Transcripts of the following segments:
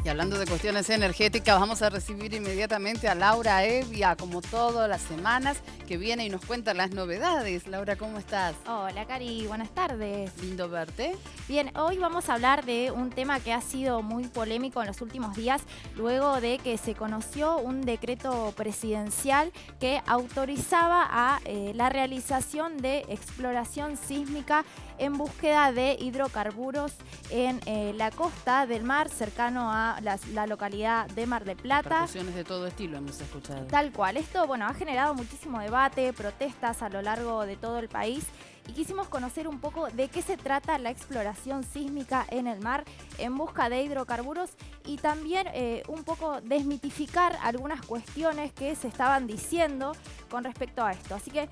Y hablando de cuestiones energéticas, vamos a recibir inmediatamente a Laura Evia, como todas las semanas, que viene y nos cuenta las novedades. Laura, ¿cómo estás? Hola, Cari, buenas tardes. Lindo verte. Bien, hoy vamos a hablar de un tema que ha sido muy polémico en los últimos días, luego de que se conoció un decreto presidencial que autorizaba a la realización de exploración sísmica en búsqueda de hidrocarburos en la costa del mar, cercano a la localidad de Mar del Plata. Repercusiones de todo estilo hemos escuchado. Tal cual. Esto, bueno, ha generado muchísimo debate, protestas a lo largo de todo el país y quisimos conocer un poco de qué se trata la exploración sísmica en el mar en busca de hidrocarburos y también un poco desmitificar algunas cuestiones que se estaban diciendo con respecto a esto. Así que,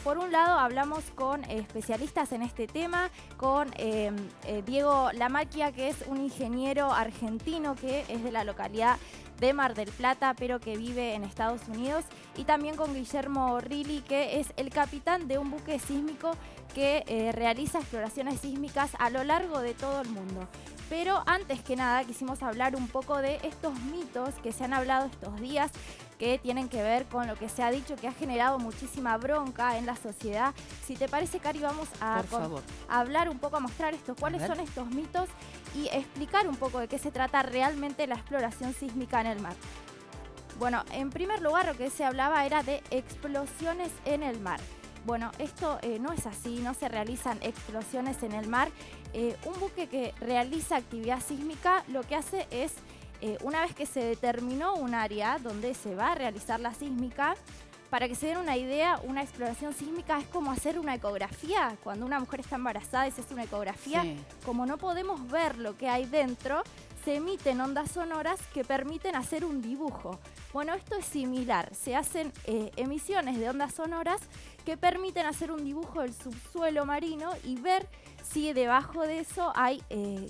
por un lado, hablamos con especialistas en este tema, con Diego Lamacchia, que es un ingeniero argentino que es de la localidad de Mar del Plata, pero que vive en Estados Unidos, y también con Guillermo Rilli, que es el capitán de un buque sísmico que realiza exploraciones sísmicas a lo largo de todo el mundo. Pero antes que nada quisimos hablar un poco de estos mitos que se han hablado estos días, que tienen que ver con lo que se ha dicho que ha generado muchísima bronca en la sociedad. Si te parece, Cari, vamos a hablar un poco, a mostrar cuáles son estos mitos y explicar un poco de qué se trata realmente la exploración sísmica en el mar. Bueno, en primer lugar, lo que se hablaba era de explosiones en el mar. Bueno, esto no es así, no se realizan explosiones en el mar. Un buque que realiza actividad sísmica lo que hace es, una vez que se determinó un área donde se va a realizar la sísmica, para que se den una idea, una exploración sísmica es como hacer una ecografía. Cuando una mujer está embarazada y se hace una ecografía, sí. Como no podemos ver lo que hay dentro, se emiten ondas sonoras que permiten hacer un dibujo. Bueno, esto es similar. Se hacen emisiones de ondas sonoras que permiten hacer un dibujo del subsuelo marino y ver si debajo de eso hay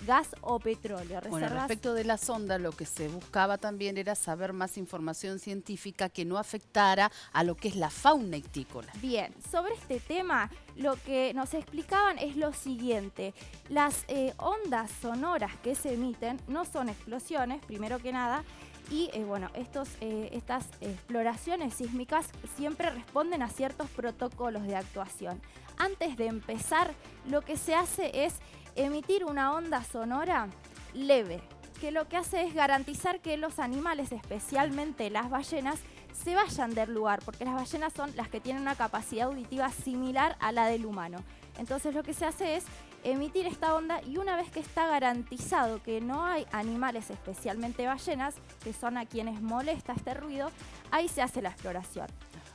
gas o petróleo. Bueno, respecto de la sonda, lo que se buscaba también era saber más información científica que no afectara a lo que es la fauna ictícola. Bien, sobre este tema, lo que nos explicaban es lo siguiente. Las ondas sonoras que se emiten no son explosiones, primero que nada, y bueno, estas exploraciones sísmicas siempre responden a ciertos protocolos de actuación. Antes de empezar, lo que se hace es emitir una onda sonora leve, que lo que hace es garantizar que los animales, especialmente las ballenas, se vayan del lugar, porque las ballenas son las que tienen una capacidad auditiva similar a la del humano. Entonces lo que se hace es emitir esta onda y una vez que está garantizado que no hay animales, especialmente ballenas, que son a quienes molesta este ruido, ahí se hace la exploración.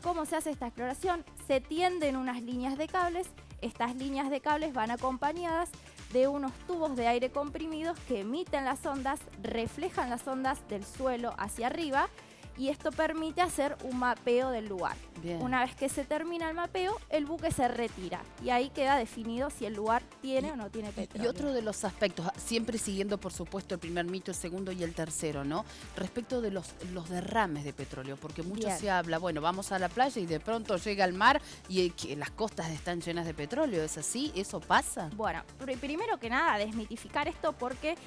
¿Cómo se hace esta exploración? Se tienden unas líneas de cables. Estas líneas de cables van acompañadas de unos tubos de aire comprimidos que emiten las ondas, reflejan las ondas del suelo hacia arriba y esto permite hacer un mapeo del lugar. Bien. Una vez que se termina el mapeo, el buque se retira y ahí queda definido si el lugar tiene o no tiene petróleo. Y otro de los aspectos, siempre siguiendo por supuesto el primer mito, el segundo y el tercero, ¿no? Respecto de los derrames de petróleo, porque mucho Bien. Se habla, bueno, vamos a la playa y de pronto llega al mar y que las costas están llenas de petróleo, ¿es así? ¿Eso pasa? Bueno, primero que nada, desmitificar esto porque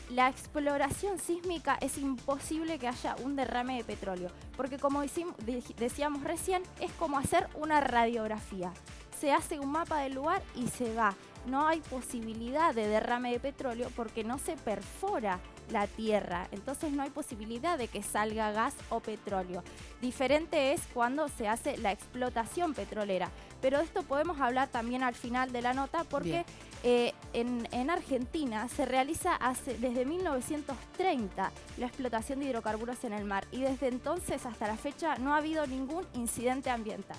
la exploración sísmica es imposible que haya un derrame de petróleo, porque como decíamos recién, es como hacer una radiografía. Se hace un mapa del lugar y se va. No hay posibilidad de derrame de petróleo porque no se perfora la tierra, entonces no hay posibilidad de que salga gas o petróleo. Diferente es cuando se hace la explotación petrolera, pero de esto podemos hablar también al final de la nota porque en Argentina se realiza desde 1930 la explotación de hidrocarburos en el mar y desde entonces hasta la fecha no ha habido ningún incidente ambiental.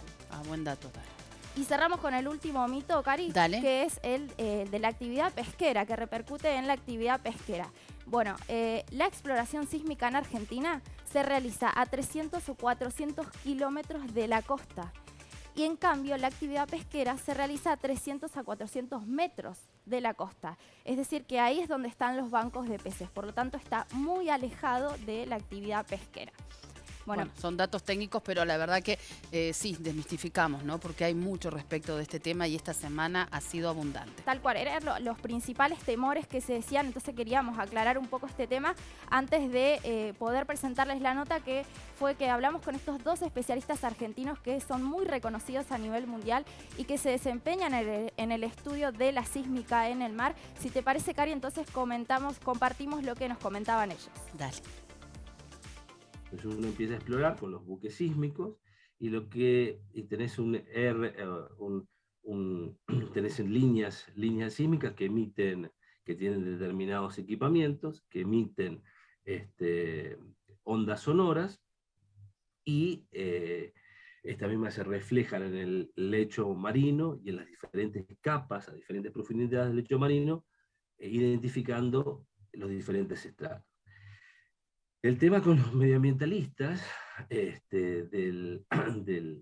Buen dato. Y cerramos con el último mito, Cari, que es el de la actividad pesquera, que repercute en la actividad pesquera. Bueno, la exploración sísmica en Argentina se realiza a 300 o 400 kilómetros de la costa. Y en cambio, la actividad pesquera se realiza a 300 a 400 metros de la costa. Es decir, que ahí es donde están los bancos de peces. Por lo tanto, está muy alejado de la actividad pesquera. Bueno, son datos técnicos, pero la verdad que sí, desmistificamos, ¿no? Porque hay mucho respecto de este tema y esta semana ha sido abundante. Tal cual, eran los principales temores que se decían, entonces queríamos aclarar un poco este tema antes de poder presentarles la nota, que fue que hablamos con estos dos especialistas argentinos que son muy reconocidos a nivel mundial y que se desempeñan en el estudio de la sísmica en el mar. Si te parece, Cari, entonces compartimos lo que nos comentaban ellos. Dale. Entonces uno empieza a explorar con los buques sísmicos y tenés tenés líneas sísmicas que tienen determinados equipamientos, que emiten ondas sonoras y estas mismas se reflejan en el lecho marino y en las diferentes capas, a diferentes profundidades del lecho marino, identificando los diferentes estratos. El tema con los medioambientalistas de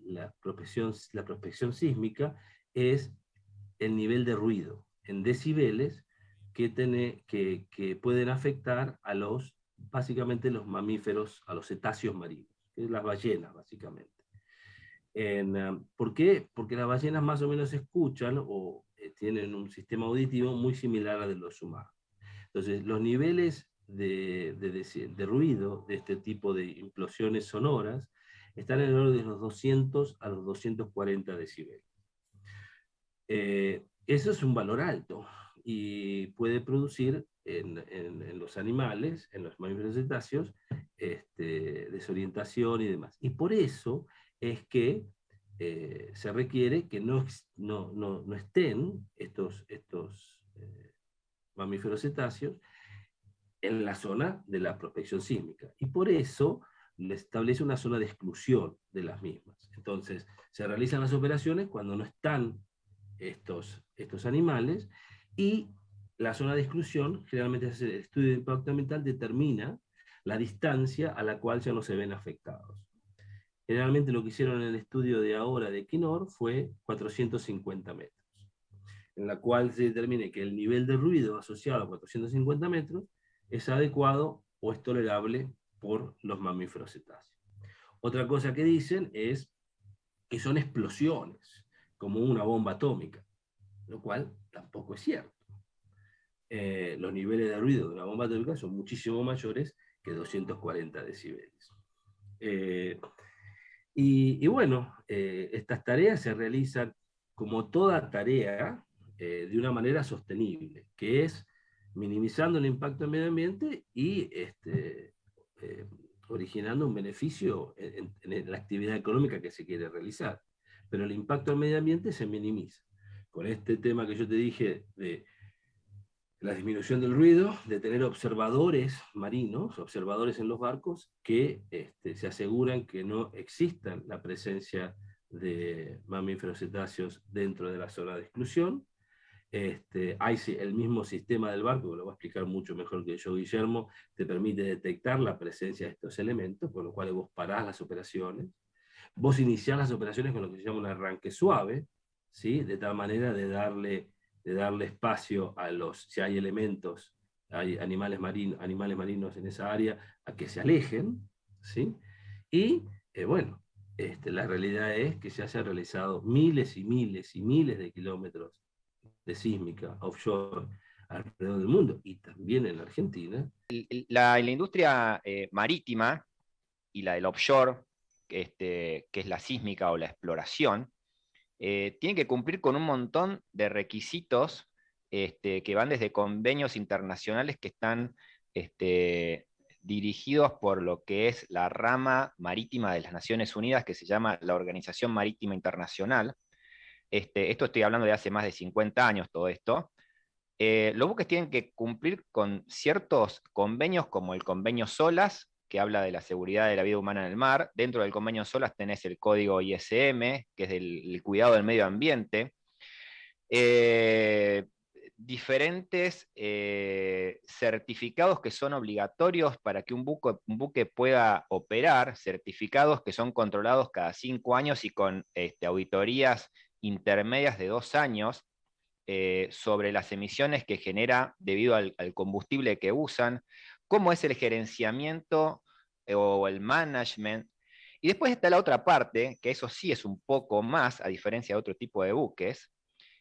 la prospección sísmica es el nivel de ruido en decibeles que pueden afectar básicamente los mamíferos, a los cetáceos marinos, que es las ballenas, básicamente. ¿Por qué? Porque las ballenas más o menos escuchan o tienen un sistema auditivo muy similar al de los humanos. Entonces, los niveles de ruido de este tipo de implosiones sonoras están en el orden de los 200 a los 240 decibeles. Eso es un valor alto y puede producir en los animales, en los mamíferos cetáceos, desorientación y demás. Y por eso es que se requiere que no estén estos mamíferos cetáceos en la zona de la prospección sísmica. Y por eso le establece una zona de exclusión de las mismas. Entonces, se realizan las operaciones cuando no están estos animales, y la zona de exclusión, generalmente el estudio de impacto ambiental determina la distancia a la cual ya no se ven afectados. Generalmente lo que hicieron en el estudio de ahora de Equinor fue 450 metros, en la cual se determine que el nivel de ruido asociado a 450 metros es adecuado o es tolerable por los mamíferos cetáceos. Otra cosa que dicen es que son explosiones, como una bomba atómica, lo cual tampoco es cierto. Los niveles de ruido de una bomba atómica son muchísimo mayores que 240 decibeles. Y bueno, estas tareas se realizan, como toda tarea, de una manera sostenible, que es minimizando el impacto al medio ambiente y originando un beneficio en la actividad económica que se quiere realizar. Pero el impacto al medio ambiente se minimiza. Con este tema que yo te dije de la disminución del ruido, de tener observadores marinos, observadores en los barcos, que se aseguran que no exista la presencia de mamíferos cetáceos dentro de la zona de exclusión. Hay el mismo sistema del barco, que lo va a explicar mucho mejor que yo, Guillermo, te permite detectar la presencia de estos elementos, con lo cual vos parás las operaciones. Vos iniciás las operaciones con lo que se llama un arranque suave, ¿sí? De tal manera de darle espacio a si hay elementos, hay animales marinos en esa área, a que se alejen, ¿sí? Y bueno, la realidad es que se hayan realizado miles y miles y miles de kilómetros de sísmica offshore alrededor del mundo, y también en la Argentina. La industria marítima y la del offshore, que es la sísmica o la exploración, tiene que cumplir con un montón de requisitos que van desde convenios internacionales que están dirigidos por lo que es la rama marítima de las Naciones Unidas, que se llama la Organización Marítima Internacional. Esto estoy hablando de hace más de 50 años, todo esto. Los buques tienen que cumplir con ciertos convenios, como el convenio SOLAS, que habla de la seguridad de la vida humana en el mar. Dentro del convenio SOLAS tenés el código ISM, que es el cuidado del medio ambiente. Diferentes certificados que son obligatorios para que un buque pueda operar, certificados que son controlados cada 5 años y con auditorías intermedias de 2 años sobre las emisiones que genera debido al combustible que usan, cómo es el gerenciamiento o el management Y después está la otra parte, que eso sí es un poco más, a diferencia de otro tipo de buques,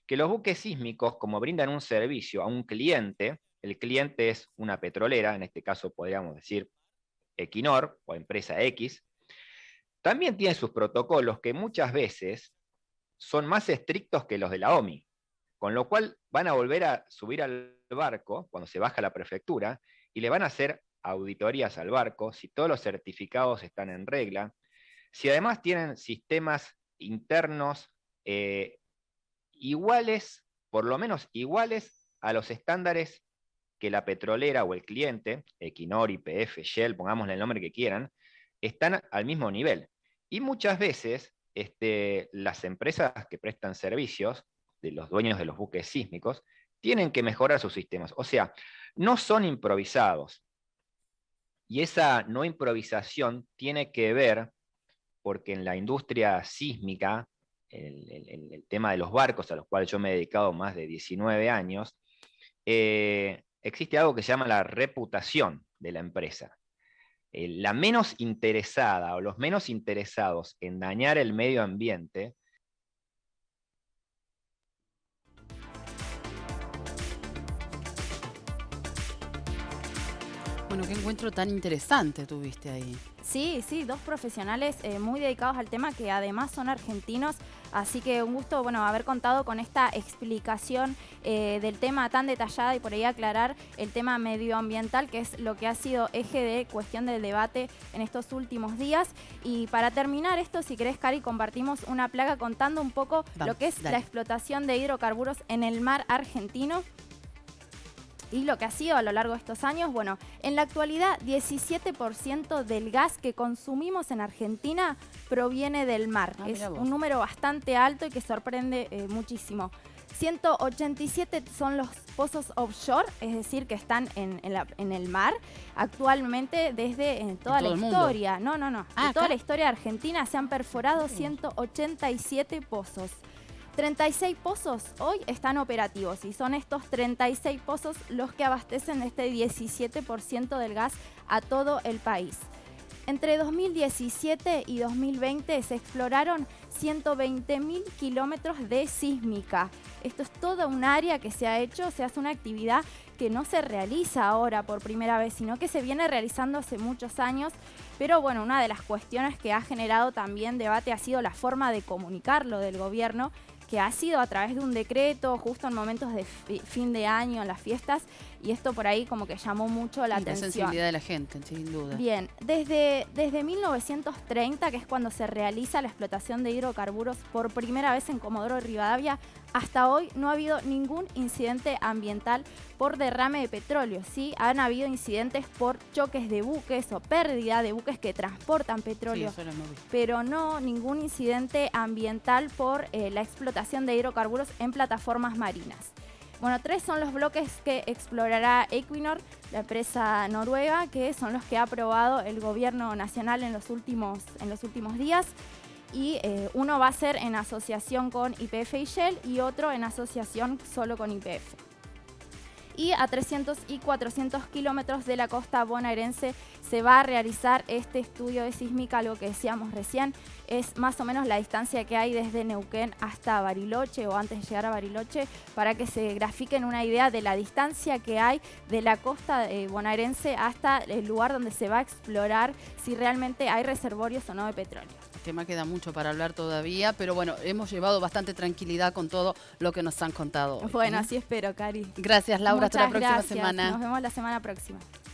que los buques sísmicos, como brindan un servicio a un cliente, el cliente es una petrolera, en este caso podríamos decir Equinor o empresa X, también tienen sus protocolos que muchas veces son más estrictos que los de la OMI, con lo cual van a volver a subir al barco cuando se baja la prefectura y le van a hacer auditorías al barco, si todos los certificados están en regla, si además tienen sistemas internos iguales, por lo menos iguales a los estándares que la petrolera o el cliente, Equinor, YPF, Shell, pongámosle el nombre que quieran, están al mismo nivel. Y muchas veces las empresas que prestan servicios, de los dueños de los buques sísmicos, tienen que mejorar sus sistemas. O sea, no son improvisados. Y esa no improvisación tiene que ver porque en la industria sísmica, el tema de los barcos, a los cuales yo me he dedicado más de 19 años, existe algo que se llama la reputación de la empresa. La menos interesada o los menos interesados en dañar el medio ambiente Bueno, qué encuentro tan interesante tuviste ahí. Sí, sí, dos profesionales muy dedicados al tema que además son argentinos, así que un gusto, bueno, haber contado con esta explicación del tema tan detallada y por ahí aclarar el tema medioambiental, que es lo que ha sido eje de cuestión del debate en estos últimos días. Y para terminar esto, si querés, Cari, compartimos una placa contando un poco lo que es la explotación de hidrocarburos en el mar argentino. Y lo que ha sido a lo largo de estos años, bueno, en la actualidad 17% del gas que consumimos en Argentina proviene del mar. Es un número bastante alto y que sorprende muchísimo. 187 son los pozos offshore, es decir, que están en el mar actualmente desde toda la historia. No. En toda la historia de Argentina se han perforado 187 pozos. 36 pozos hoy están operativos y son estos 36 pozos los que abastecen este 17% del gas a todo el país. Entre 2017 y 2020 se exploraron 120.000 kilómetros de sísmica. Esto es toda un área que se hace una actividad que no se realiza ahora por primera vez, sino que se viene realizando hace muchos años. Pero bueno, una de las cuestiones que ha generado también debate ha sido la forma de comunicarlo del gobierno, que ha sido a través de un decreto justo en momentos de fin de año, en las fiestas, y esto por ahí como que llamó mucho la atención. La sensibilidad de la gente, sin duda. Bien, desde 1930, que es cuando se realiza la explotación de hidrocarburos por primera vez en Comodoro Rivadavia, hasta hoy no ha habido ningún incidente ambiental por derrame de petróleo. Sí, han habido incidentes por choques de buques o pérdida de buques que transportan petróleo, sí, eso lo hemos visto. Pero no ningún incidente ambiental por la explotación de hidrocarburos en plataformas marinas. Bueno, 3 son los bloques que explorará Equinor, la empresa noruega, que son los que ha aprobado el gobierno nacional en los últimos días. Y uno va a ser en asociación con YPF y Shell y otro en asociación solo con YPF. Y a 300 y 400 kilómetros de la costa bonaerense se va a realizar este estudio de sísmica, lo que decíamos recién, es más o menos la distancia que hay desde Neuquén hasta Bariloche o antes de llegar a Bariloche, para que se grafiquen una idea de la distancia que hay de la costa bonaerense hasta el lugar donde se va a explorar si realmente hay reservorios o no de petróleo. El tema queda mucho para hablar todavía, pero bueno, hemos llevado bastante tranquilidad con todo lo que nos han contado hoy. Bueno, así espero, Cari. Gracias, Laura. Muchas hasta la próxima gracias. semana. Nos vemos la semana próxima.